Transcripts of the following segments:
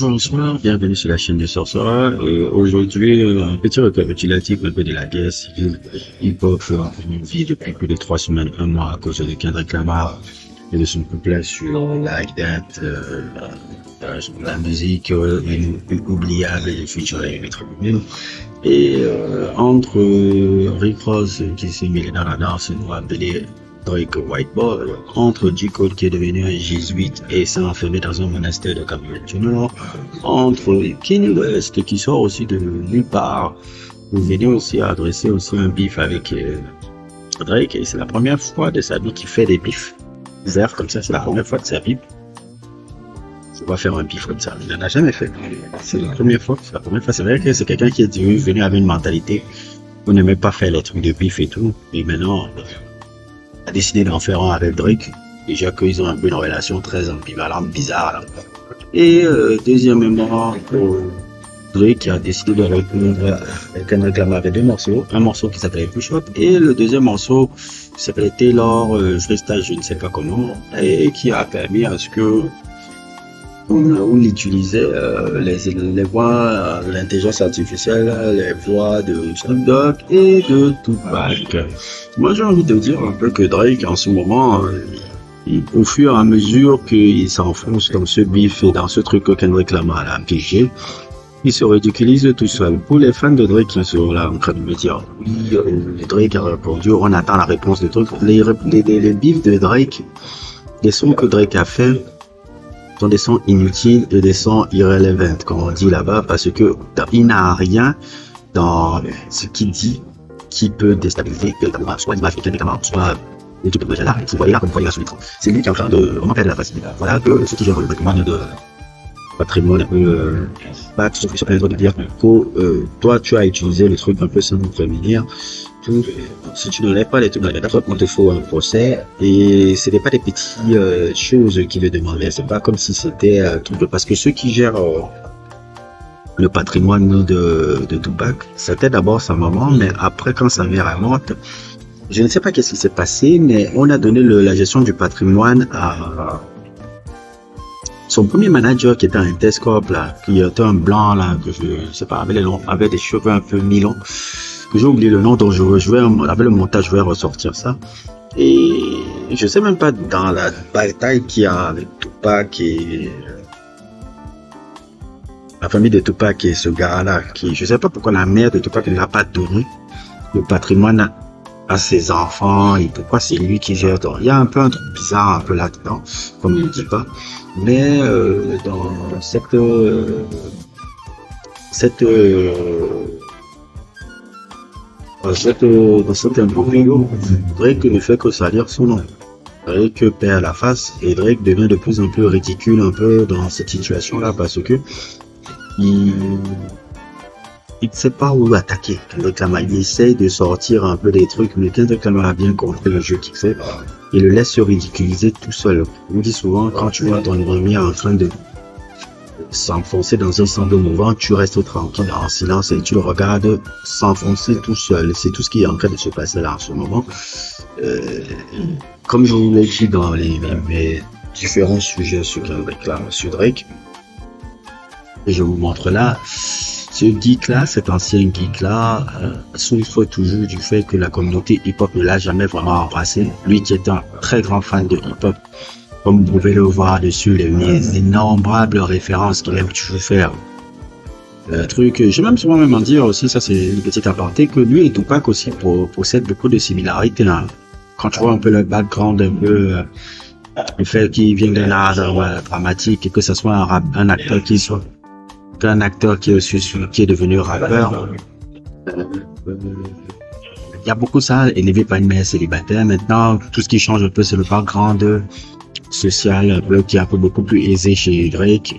Bonsoir, bienvenue sur la chaîne de Sorcerer. Aujourd'hui, un petit récapitulatif un peu de la guerre civile hip-hop en vie depuis plus de 3 semaines, un mois à cause de Kendrick Lamar et de son couplet sur Like That, la musique oubliable et featuring les trucs. Et entre Rick Ross qui s'est mêlé dans la danse, nous appelé Drake White Boy, entre J. Cole qui est devenu un jésuite et s'est enfermé dans un monastère de Cameroun du Nord, entre Kanye West qui sort aussi de nulle part, vous venez aussi à adresser aussi un bif avec Drake, et c'est la première fois de sa vie qu'il fait des bifs ouverts comme ça, c'est la première fois de sa vie. Je vais faire un bif comme ça, il n'en a jamais fait, c'est la première fois, c'est vrai que c'est quelqu'un qui est venu avec une mentalité, vous n'aimez pas faire les trucs de bif et tout, et maintenant, a décidé d'en faire un avec Drake. Déjà qu'ils ont un peu une relation très ambivalente, bizarre. Là. Et deuxièmement, Drake a décidé de répondre à Kendrick Lamar avec deux morceaux. Un morceau qui s'appelait Push Up et le deuxième morceau qui s'appelait Taylor, je ne sais pas comment, et qui a permis à ce que on utilisait les voix, l'intelligence artificielle, les voix de Snoop Dogg et de Tupac. Moi, j'ai envie de dire un peu que Drake, en ce moment, au fur et à mesure qu'il s'enfonce dans ce bif et dans ce truc que Kendrick Lamar a piégé, il se ridiculise tout seul. Pour les fans de Drake qui sont là en train de me dire, oui, Drake a répondu, on attend la réponse de trucs. Les bifs de Drake, les sons que Drake a fait, sont des sons inutiles et des sons irrelevant, comme on dit là-bas, parce que il n'a rien dans ce qu'il dit qui peut déstabiliser soit l'image de Kendrick Lamar, soit les trucs de là, vous voyez là, comme vous voyez là sur l'écran. C'est lui qui est en train de vraiment perdre la facilité. Voilà que ceux qui gèrent le patrimoine un peu pas tout sur de dire que toi tu as utilisé le truc un peu sans nous prévenir. Si tu ne lèves pas les trucs, on te faut un procès, et ce n'est pas des petites choses qui le demandaient, c'est pas comme si c'était tout, parce que ceux qui gèrent le patrimoine de Tupac, c'était d'abord sa maman, mais après quand sa mère est morte, je ne sais pas qu'est-ce qui s'est passé, mais on a donné la gestion du patrimoine à son premier manager qui était un Interscope là, qui était un blanc là, que je sais pas, avait des cheveux un peu mi-longs, que j'ai oublié le nom, donc avec le montage je vais ressortir ça. Et je sais même pas dans la bataille qu'il y a avec Tupac et la famille de Tupac et ce gars-là, qui je sais pas pourquoi la mère de Tupac ne l'a pas donné le patrimoine à ses enfants et pourquoi c'est lui qui gère. Donc, il y a un peu un truc bizarre un peu là-dedans, comme il ne dit pas. Mais dans cet imbroglio, Drake ne fait que salir son nom. Drake perd la face et Drake devient de plus en plus ridicule un peu dans cette situation-là parce que il ne sait pas où attaquer. Kendrick Lamar, il essaye de sortir un peu des trucs, mais Kendrick Lamar a bien compris le jeu qu'il fait. Il le laisse se ridiculiser tout seul. On dit souvent, quand tu vois ton ennemi en train de s'enfoncer dans un centre mouvant, tu restes tranquille en silence et tu le regardes s'enfoncer tout seul. C'est tout ce qui est en train de se passer là en ce moment. Comme je vous l'ai dit dans mes différents sujets sur Kendrick Lamar, sur Drake, et je vous montre là, ce geek-là, cet ancien geek-là, souffre toujours du fait que la communauté hip-hop ne l'a jamais vraiment embrassé. Lui qui est un très grand fan de hip-hop, comme vous pouvez le voir dessus, les innombrables références qu'il aime toujours faire. Je vais même souvent en dire aussi, ça c'est une petite aparté, que lui et Tupac aussi possèdent beaucoup de similarités. Hein. Quand tu vois un peu le background, un peu le fait qu'il vient d'un art dramatique et que ce soit un acteur qui soit un acteur qui est devenu rappeur. Il y a beaucoup ça, élevé par une mère célibataire. Maintenant, tout ce qui change un peu, c'est le background social, un peu, qui est un peu beaucoup plus aisé chez Drake.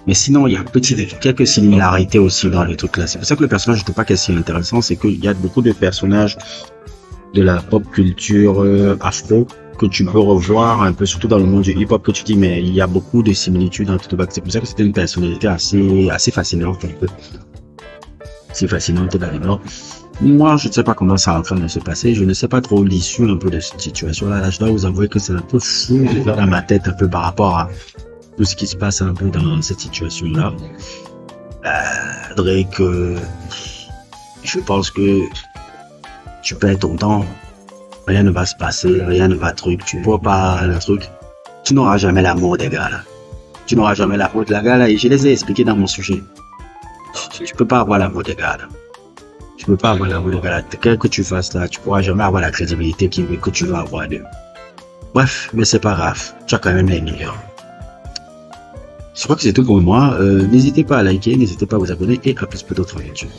Mais sinon, il y a quelques similarités aussi dans les trucs là. C'est pour ça que le personnage de Tupac est si intéressant, c'est qu'il y a beaucoup de personnages de la pop culture afro que tu peux revoir un peu, surtout dans le monde du hip-hop, que tu dis, mais il y a beaucoup de similitudes entre Tupac. C'est pour ça que c'était une personnalité assez fascinante, un peu. C'est fascinant, totalement. Moi, je ne sais pas comment ça est en train de se passer. Je ne sais pas trop l'issue un peu de cette situation-là. Là, je dois vous avouer que c'est un peu fou de faire dans ma tête un peu par rapport tout ce qui se passe un peu dans cette situation-là. Drake, je pense que tu perds ton temps, rien ne va se passer, rien ne va truc, tu vois pas le truc, tu n'auras jamais l'amour des gars là. Tu n'auras jamais l'amour de la gars là, et je les ai expliqués dans mon sujet. Tu peux pas avoir l'amour des gars là. Tu peux pas avoir l'amour des gars là. Quel que tu fasses là, tu pourras jamais avoir la crédibilité que tu vas avoir d'eux. Bref, mais c'est pas grave, tu as quand même les meilleurs. Je crois que c'est tout pour moi. N'hésitez pas à liker, n'hésitez pas à vous abonner et à plus pour d'autres vidéos.